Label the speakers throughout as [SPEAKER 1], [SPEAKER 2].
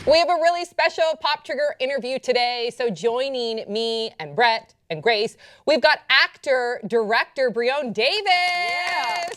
[SPEAKER 1] We have a really special Pop Trigger interview today. So joining me and Brett and Grace, we've got actor, director Brionne Davis. Yeah.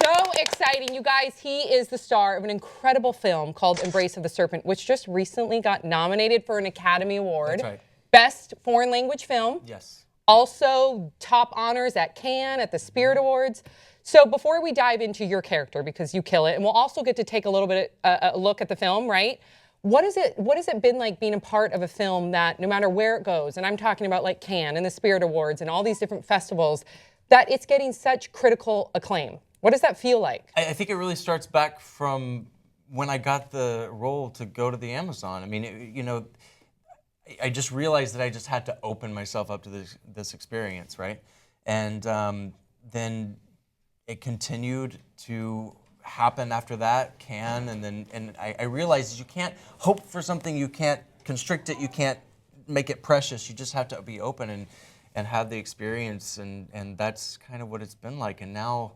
[SPEAKER 1] So exciting, you guys. He is the star of an incredible film called Embrace of the Serpent, which just recently got nominated for an Academy Award.
[SPEAKER 2] That's right.
[SPEAKER 1] Best Foreign Language Film.
[SPEAKER 2] Yes.
[SPEAKER 1] Also top honors at Cannes, at the Spirit Awards. So before we dive into your character, because you kill it, and we'll also get to take a little bit a look at the film, right? What has it been like being a part of a film that no matter where it goes, and I'm talking about like Cannes and the Spirit Awards and all these different festivals, that it's getting such critical acclaim? What does that feel like?
[SPEAKER 2] I think it really starts back from when I got the role to go to the Amazon. I mean, I just realized that I just had to open myself up to this experience, right? And then it continued to happen after that, and I realized you can't hope for something, you can't constrict it, you can't make it precious. You just have to be open and have the experience, and that's kind of what it's been like. And now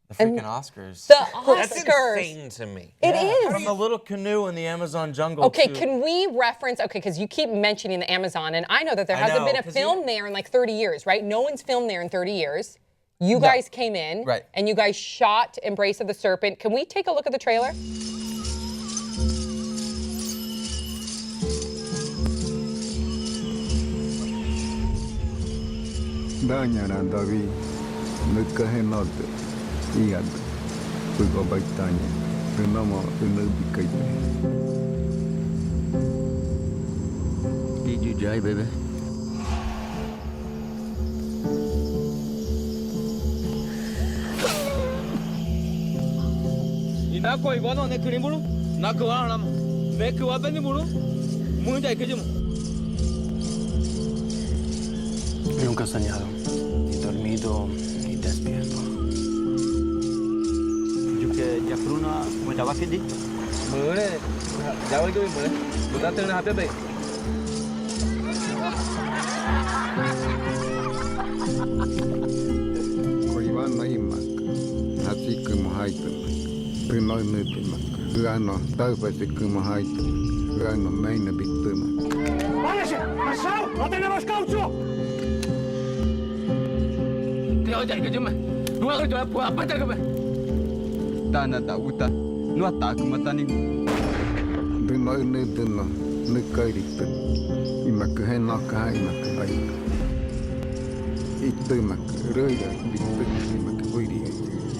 [SPEAKER 2] the freaking Oscars.
[SPEAKER 1] The Oscars.
[SPEAKER 3] That's insane to me.
[SPEAKER 1] It is.
[SPEAKER 2] From the little canoe in the Amazon jungle.
[SPEAKER 1] Okay,
[SPEAKER 2] to,
[SPEAKER 1] can we reference, because you keep mentioning the Amazon, and I know that there hasn't been a film there in like 30 years, right? No one's filmed there in 30 years. You guys came in,
[SPEAKER 2] right,
[SPEAKER 1] and you guys shot Embrace of the Serpent. Can we take a look at the trailer?
[SPEAKER 4] Did you die, baby? Nako ibono ne kuni bulu, nako alam, meku apa ni bulu, muda ikut Nunca he soñado, ni dormido, ni despierto. Juga jafruna mendawa kedi. Mana? Jawab itu mana? Bukan tengah apa baik. Kau iban mai mak, hati kemuhai tu. Primar nutima, Gano, Tarpasi Kumahait, Gano, Maina Bituma. ¡Váyase! ¡Pasao! ¡No tenemos caucho! Te oye, que yo me. No hago yo a patar que me. Tana da uta, no ataco matani. Primar nutima, Nukairita, Imakahena Kai Makabai. Itumak, Roya, Bitu, Imakawiri.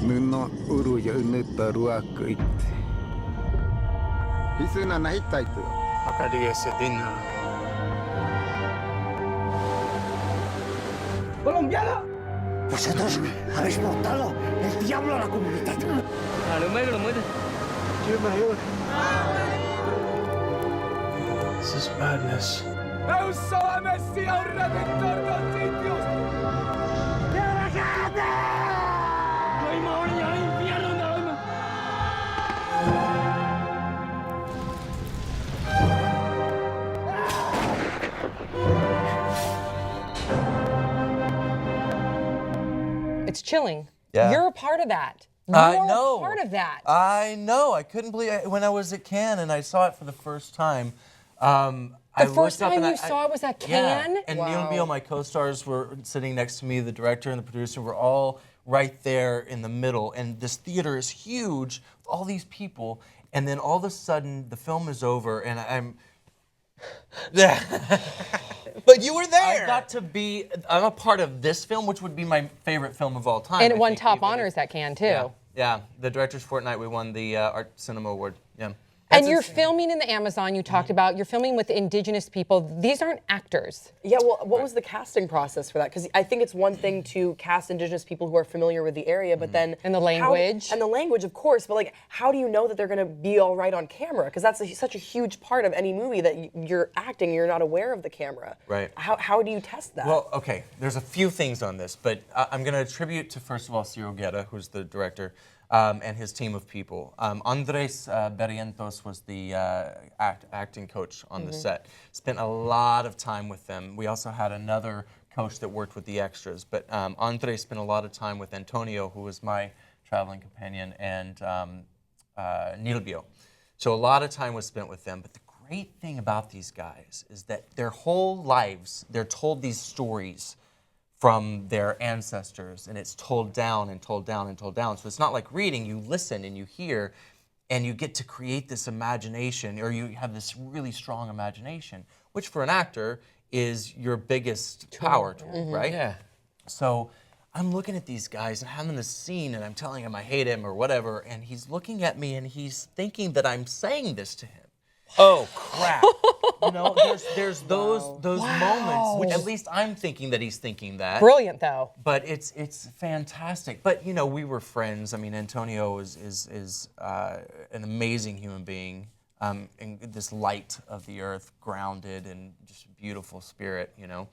[SPEAKER 4] Nuna uruya uneta ruaka it. Hisuna nahitaitu. Akadia sedina. ¡Colombiana! Vosotros habéis botado el diablo a la comunidad. This is madness. ¡Eu sou a Messia, o Redentor dos sitios!
[SPEAKER 1] It's chilling.
[SPEAKER 2] Yeah.
[SPEAKER 1] You're a part of that.
[SPEAKER 2] I
[SPEAKER 1] You're
[SPEAKER 2] know.
[SPEAKER 1] a part of that.
[SPEAKER 2] I know. I couldn't believe it. When I was at Cannes and I saw it for the first time.
[SPEAKER 1] The first time you saw it was at Cannes?
[SPEAKER 2] Yeah. And Neil and Beal, my co-stars, were sitting next to me. The director and the producer were all right there in the middle. And this theater is huge with all these people. And then all of a sudden, the film is over, and I'm.
[SPEAKER 3] But you were there.
[SPEAKER 2] I got to be. I'm a part of this film, which would be my favorite film of all time.
[SPEAKER 1] And it won top honors at Cannes, too.
[SPEAKER 2] Yeah. The Director's Fortnight, we won the Art Cinema Award. Yeah.
[SPEAKER 1] And you're filming in the Amazon, you talked about. You're filming with indigenous people. These aren't actors.
[SPEAKER 5] Yeah, well, what was the casting process for that? Because I think it's one thing to cast indigenous people who are familiar with the area, but then...
[SPEAKER 1] And the language.
[SPEAKER 5] And the language, of course, but like, how do you know that they're going to be all right on camera? Because that's such a huge part of any movie that you're acting, you're not aware of the camera.
[SPEAKER 2] Right.
[SPEAKER 5] How do you test that?
[SPEAKER 2] Well, okay, there's a few things on this, but I'm going to attribute to, first of all, Ciro Guerra, who's the director, and his team of people. Andres Barrientos was the acting coach on the set. Spent a lot of time with them. We also had another coach that worked with the extras, but Andres spent a lot of time with Antonio, who was my traveling companion, and Nilbio. So a lot of time was spent with them. But the great thing about these guys is that their whole lives, they're told these stories from their ancestors, and it's told down and told down and told down. So it's not like reading, you listen and you hear, and you get to create this imagination, or you have this really strong imagination, which for an actor is your biggest power tool, right?
[SPEAKER 3] Yeah.
[SPEAKER 2] So I'm looking at these guys and having this scene, and I'm telling him I hate him or whatever, and he's looking at me and he's thinking that I'm saying this to him.
[SPEAKER 3] Oh, crap.
[SPEAKER 2] You know, there's those moments, which at least I'm thinking that he's thinking that.
[SPEAKER 1] Brilliant, though.
[SPEAKER 2] But it's fantastic. But you know, we were friends. I mean, Antonio is an amazing human being, in this light of the earth, grounded and just beautiful spirit. You know,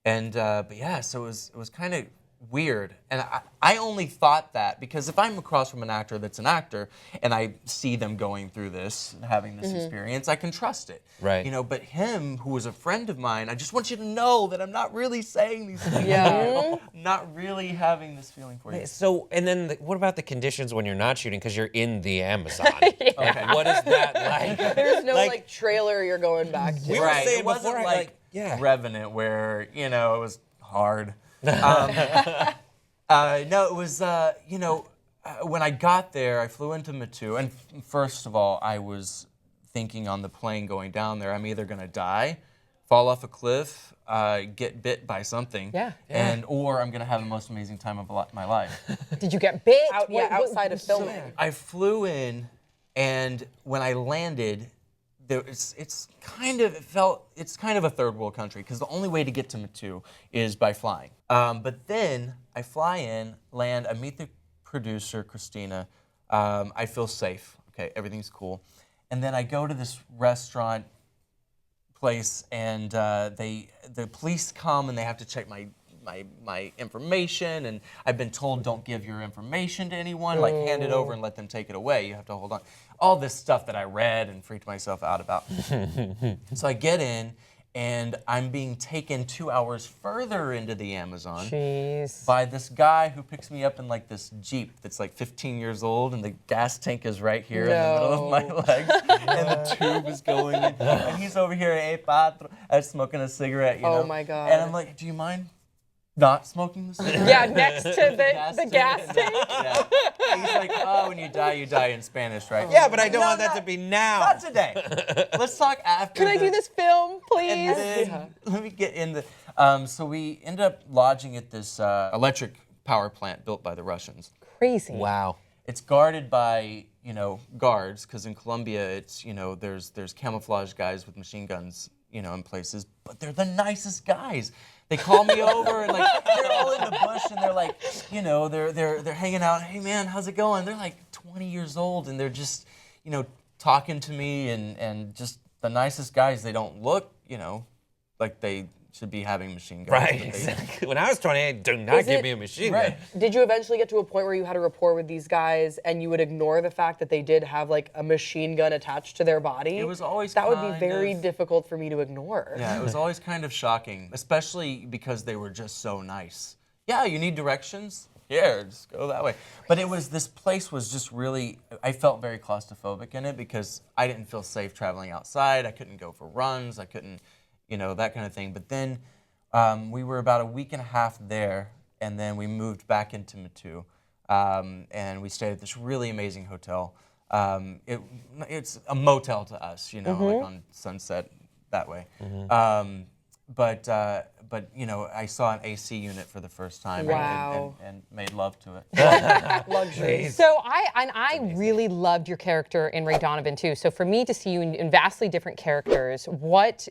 [SPEAKER 2] and but yeah, so it was kind of weird. And I only thought that because if I'm across from an actor that's an actor and I see them going through this, having this experience, I can trust it.
[SPEAKER 3] Right.
[SPEAKER 2] You know, but him, who was a friend of mine, I just want you to know that I'm not really saying these things.
[SPEAKER 5] Yeah.
[SPEAKER 2] I'm not really having this feeling for you.
[SPEAKER 3] So, and then what about the conditions when you're not shooting because you're in the Amazon? Okay. What is that like?
[SPEAKER 5] There's no like trailer you're going back to.
[SPEAKER 3] We were
[SPEAKER 2] Right.
[SPEAKER 3] saying
[SPEAKER 2] It wasn't
[SPEAKER 3] before,
[SPEAKER 2] like
[SPEAKER 3] yeah.
[SPEAKER 2] Revenant where, you know, it was hard. No, it was, you know, when I got there, I flew into Mattu, and first of all, I was thinking on the plane going down there, I'm either going to die, fall off a cliff, get bit by something, or I'm going to have the most amazing time of my life.
[SPEAKER 1] Did you get bit?
[SPEAKER 5] Outside of filming.
[SPEAKER 2] I flew in, and when I landed, it's kind of a third world country because the only way to get to Mattu is by flying. But then I fly in, land, I meet the producer, Christina. I feel safe. Okay, everything's cool. And then I go to this restaurant place, and the police come and they have to check my information, and I've been told don't give your information to anyone, like hand it over and let them take it away. You have to hold on. All this stuff that I read and freaked myself out about. So I get in, and I'm being taken 2 hours further into the Amazon by this guy who picks me up in like this Jeep that's like 15 years old, and the gas tank is right here in the middle of my legs, and the tube is going in, and he's over here, hey, patro, smoking a cigarette, you know.
[SPEAKER 5] Oh my God.
[SPEAKER 2] And I'm like, do you mind not smoking the cigarette?
[SPEAKER 1] Yeah, next to the gas tank.
[SPEAKER 2] Yeah. He's like, oh, when you die in Spanish, right?
[SPEAKER 3] Yeah, but I don't want that to be now.
[SPEAKER 2] Not today. Let's talk after.
[SPEAKER 1] Can I do this film, please?
[SPEAKER 2] And then, let me get in the. So we ended up lodging at this electric power plant built by the Russians.
[SPEAKER 1] Crazy.
[SPEAKER 3] Wow.
[SPEAKER 2] It's guarded by, you know, guards, because in Colombia, it's, you know, there's camouflage guys with machine guns, you know, in places, but they're the nicest guys. They call me over and like they're all in the bush and they're like, you know, they're hanging out. Hey man, how's it going? They're like 20 years old and they're just, you know, talking to me and just the nicest guys. They don't look, you know, like they should be having machine guns.
[SPEAKER 3] Right, exactly. When I was 28, do not give me a machine gun.
[SPEAKER 5] Did you eventually get to a point where you had a rapport with these guys and you would ignore the fact that they did have like a machine gun attached to their body?
[SPEAKER 2] It was always
[SPEAKER 5] that would be
[SPEAKER 2] kind
[SPEAKER 5] very
[SPEAKER 2] of-
[SPEAKER 5] difficult for me to ignore.
[SPEAKER 2] Yeah, it was always kind of shocking, especially because they were just so nice. Yeah, you need directions? Here, just go that way. But it was, this place was just really, I felt very claustrophobic in it because I didn't feel safe traveling outside. I couldn't go for runs. I couldn't, you know, that kind of thing. But then we were about a week and a half there, and then we moved back into Mattu, and we stayed at this really amazing hotel. It's a motel to us, you know, like on Sunset that way. But you know, I saw an AC unit for the first time and made love to it.
[SPEAKER 5] Luxury.
[SPEAKER 1] So I really loved your character in Ray Donovan too. So for me to see you in vastly different characters, what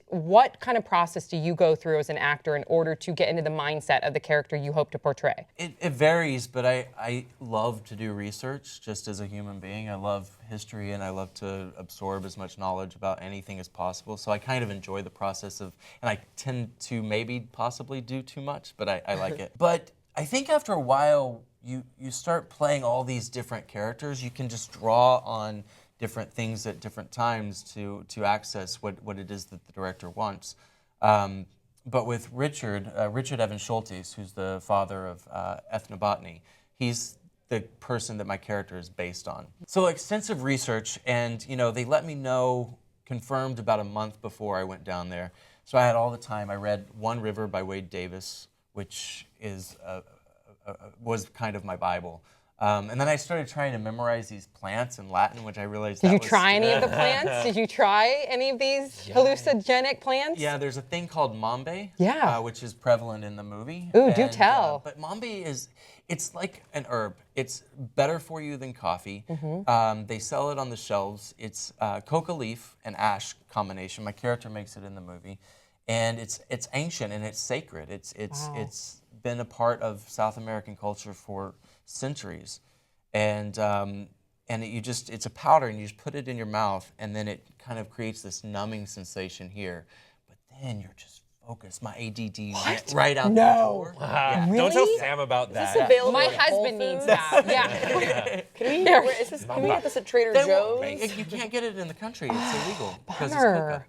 [SPEAKER 1] kind of process do you go through as an actor in order to get into the mindset of the character you hope to portray?
[SPEAKER 2] It varies, but I love to do research just as a human being. I love history and I love to absorb as much knowledge about anything as possible. So I kind of enjoy the process of, and I tend to maybe possibly do too much, but I like it. But I think after a while, you start playing all these different characters. You can just draw on different things at different times to access what it is that the director wants. But with Richard Evan Schultes, who's the father of ethnobotany, he's the person that my character is based on. So extensive research, and they let me know, confirmed about a month before I went down there. So I had all the time. I read One River by Brionne Davis, which is was kind of my Bible. And then I started trying to memorize these plants in Latin, which I realized
[SPEAKER 1] Did you try any of the plants? Did you try any of these hallucinogenic plants?
[SPEAKER 2] Yeah, there's a thing called mambe, which is prevalent in the movie.
[SPEAKER 1] Ooh, do tell.
[SPEAKER 2] But mambe it's like an herb. It's better for you than coffee. They sell it on the shelves. It's coca leaf and ash combination. My character makes it in the movie. And it's ancient and it's sacred. It's been a part of South American culture for centuries. And it's a powder, and you just put it in your mouth, and then it kind of creates this numbing sensation here. But then you're just focused. My ADD went right out the door.
[SPEAKER 3] Wow.
[SPEAKER 2] Yeah.
[SPEAKER 1] Really?
[SPEAKER 3] Don't tell Sam about that.
[SPEAKER 5] Is this available
[SPEAKER 1] My
[SPEAKER 5] at Whole
[SPEAKER 1] husband needs
[SPEAKER 5] Foods?
[SPEAKER 1] that. Yeah.
[SPEAKER 5] Can we get this at Trader Joe's?
[SPEAKER 2] You can't get it in the country. It's illegal because it's
[SPEAKER 1] Bummer.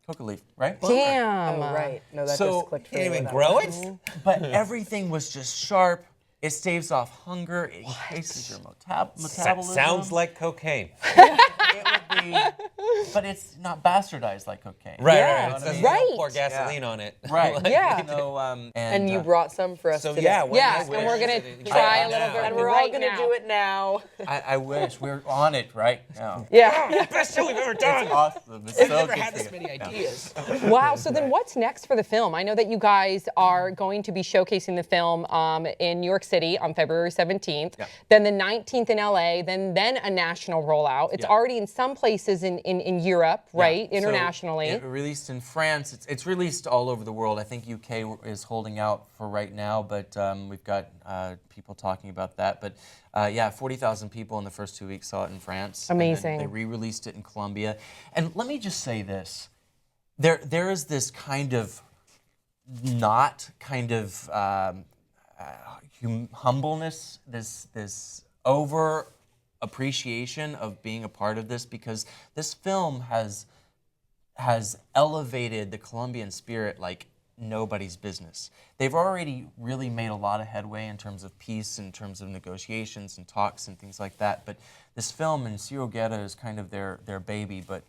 [SPEAKER 2] coca leaf, right?
[SPEAKER 1] Damn.
[SPEAKER 5] Oh, right. No, that
[SPEAKER 2] So,
[SPEAKER 5] just clicked for
[SPEAKER 3] You
[SPEAKER 5] me.
[SPEAKER 3] didn't even
[SPEAKER 5] with
[SPEAKER 3] grow
[SPEAKER 5] that.
[SPEAKER 3] it?
[SPEAKER 2] But everything was just sharp. It staves off hunger. It increases your metabolism.
[SPEAKER 3] Sounds like cocaine.
[SPEAKER 2] It would be, but it's not bastardized like cocaine.
[SPEAKER 3] Right,
[SPEAKER 1] Yeah.
[SPEAKER 3] right. It says
[SPEAKER 1] Right.
[SPEAKER 3] don't pour gasoline on it.
[SPEAKER 2] Right.
[SPEAKER 1] Yeah.
[SPEAKER 5] And you brought some for us
[SPEAKER 3] So
[SPEAKER 5] today.
[SPEAKER 3] yeah, when
[SPEAKER 1] Yeah,
[SPEAKER 3] I
[SPEAKER 1] and we're
[SPEAKER 3] wish-
[SPEAKER 1] gonna try a little
[SPEAKER 3] now.
[SPEAKER 1] bit
[SPEAKER 5] And we're all
[SPEAKER 1] right
[SPEAKER 5] going to
[SPEAKER 1] now.
[SPEAKER 5] do it now.
[SPEAKER 2] I wish we're on it right now.
[SPEAKER 1] Yeah.
[SPEAKER 3] Best show we've ever done.
[SPEAKER 2] It's awesome. It's so
[SPEAKER 3] Never
[SPEAKER 2] good
[SPEAKER 3] had
[SPEAKER 2] to
[SPEAKER 3] this
[SPEAKER 2] see
[SPEAKER 3] many
[SPEAKER 2] it.
[SPEAKER 3] ideas.
[SPEAKER 1] Wow. So then what's next for the film? I know that you guys are going to be showcasing the film in New York City on February 17th, then the 19th in LA, then a national rollout. It's already in some places in Europe, right?
[SPEAKER 2] Yeah.
[SPEAKER 1] Internationally.
[SPEAKER 2] So it released in France. It's released all over the world. I think UK is holding out for right now, but we've got people talking about that. But 40,000 people in the first 2 weeks saw it in France.
[SPEAKER 1] Amazing.
[SPEAKER 2] And then they re-released it in Colombia. And let me just say this. There is this kind of humbleness, this over appreciation of being a part of this, because this film has elevated the Colombian spirit like nobody's business. They've already really made a lot of headway in terms of peace, in terms of negotiations and talks and things like that. But this film, and Ciro Guerra is kind of their baby, but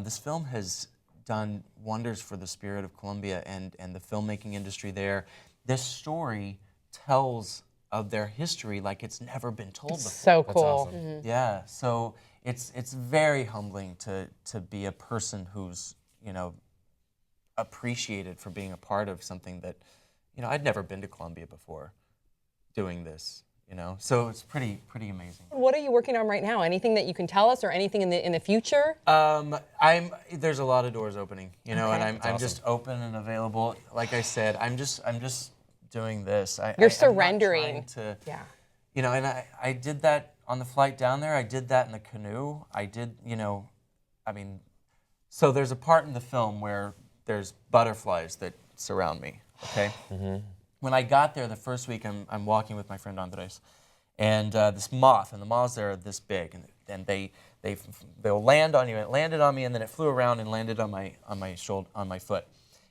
[SPEAKER 2] this film has done wonders for the spirit of Colombia and the filmmaking industry there. This story tells of their history like it's never been told before.
[SPEAKER 1] So cool.
[SPEAKER 3] awesome.
[SPEAKER 2] Yeah, so it's very humbling to be a person who's appreciated for being a part of something that I'd never been to Colombia before doing this. So it's pretty amazing.
[SPEAKER 1] What are you working on right now? Anything that you can tell us, or anything in the future?
[SPEAKER 2] There's a lot of doors opening, and I'm just open and available. Like I said, I'm just doing this.
[SPEAKER 1] You're
[SPEAKER 2] I'm
[SPEAKER 1] surrendering.
[SPEAKER 2] not trying to,
[SPEAKER 1] Yeah.
[SPEAKER 2] and I did that on the flight down there. I did that in the canoe. I did, so there's a part in the film where there's butterflies that surround me, okay? When I got there the first week, I'm walking with my friend Andres, and this moth, and the moths there are this big, and they'll land on you. It landed on me, and then it flew around and landed on my shoulder, on my foot.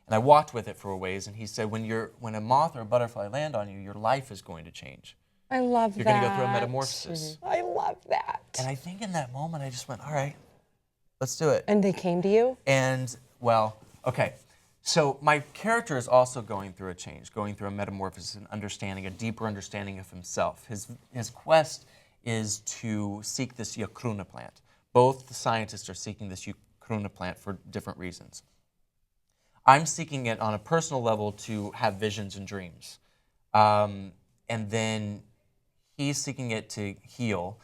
[SPEAKER 2] And I walked with it for a ways, and he said, when a moth or a butterfly land on you, your life is going to change.
[SPEAKER 1] I love
[SPEAKER 2] You're
[SPEAKER 1] that.
[SPEAKER 2] going to go through a metamorphosis.
[SPEAKER 1] I love that.
[SPEAKER 2] And I think in that moment, I just went, all right, let's do it.
[SPEAKER 1] And they came to you?
[SPEAKER 2] And, well, okay. So my character is also going through a change, going through a metamorphosis and understanding, a deeper understanding of himself. His quest is to seek this yacruna plant. Both the scientists are seeking this yacruna plant for different reasons. I'm seeking it on a personal level to have visions and dreams. And then he's seeking it to heal,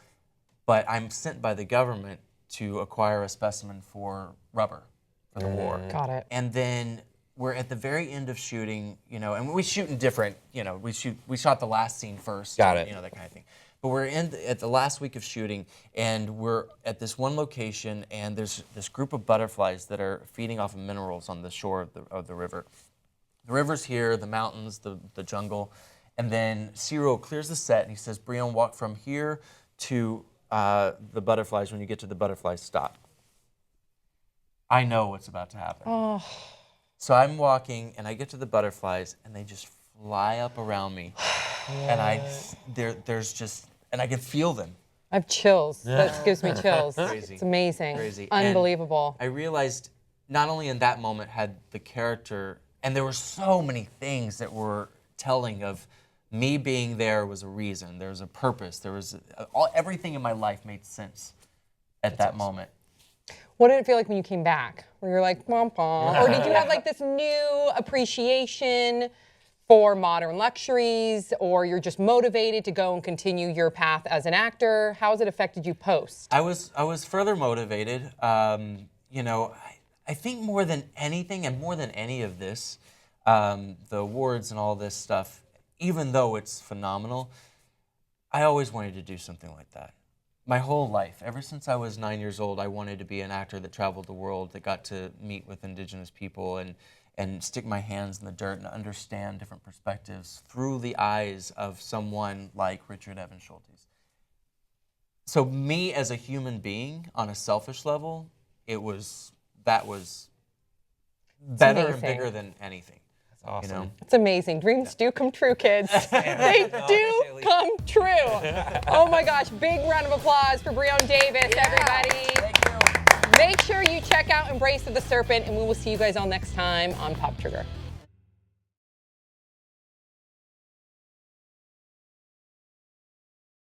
[SPEAKER 2] but I'm sent by the government to acquire a specimen for rubber for the war.
[SPEAKER 1] Got it.
[SPEAKER 2] And then we're at the very end of shooting, and we shoot in different, we shot the last scene first.
[SPEAKER 3] Got it.
[SPEAKER 2] That kind of thing. But we're at the last week of shooting, and we're at this one location, and there's this group of butterflies that are feeding off of minerals on the shore of the river. The river's here, the mountains, the jungle, and then Ciro clears the set, and he says, Brionne, walk from here to the butterflies. When you get to the butterflies, stop. I know what's about to happen.
[SPEAKER 1] Oh.
[SPEAKER 2] So I'm walking, and I get to the butterflies, and they just fly up around me. And there's just and I could feel them.
[SPEAKER 1] I have chills. That gives me chills.
[SPEAKER 2] Crazy.
[SPEAKER 1] It's amazing.
[SPEAKER 2] Crazy.
[SPEAKER 1] Unbelievable.
[SPEAKER 2] And I realized not only in that moment had the character, and there were so many things that were telling of me being there was a reason. There was a purpose. There was everything in my life made sense at that moment.
[SPEAKER 1] What did it feel like when you came back? Where you're like, "Bum, bum," or did you have like this new appreciation for modern luxuries, or you're just motivated to go and continue your path as an actor? How has it affected you post?
[SPEAKER 2] I was further motivated. You know, I think more than anything and more than any of this, the awards and all this stuff, even though it's phenomenal, I always wanted to do something like that. My whole life, ever since I was 9 years old, I wanted to be an actor that traveled the world, that got to meet with indigenous people and stick my hands in the dirt and understand different perspectives through the eyes of someone like Richard Evans Schultes. So me as a human being, on a selfish level, that was better and
[SPEAKER 1] amazing.
[SPEAKER 2] bigger than anything.
[SPEAKER 3] Awesome.
[SPEAKER 2] You know?
[SPEAKER 1] It's amazing. Dreams do come true, kids. They do come true. Oh my gosh, big round of applause for Brionne Davis, everybody.
[SPEAKER 2] Thank you.
[SPEAKER 1] Make sure you check out Embrace of the Serpent, and we will see you guys all next time on Pop Trigger.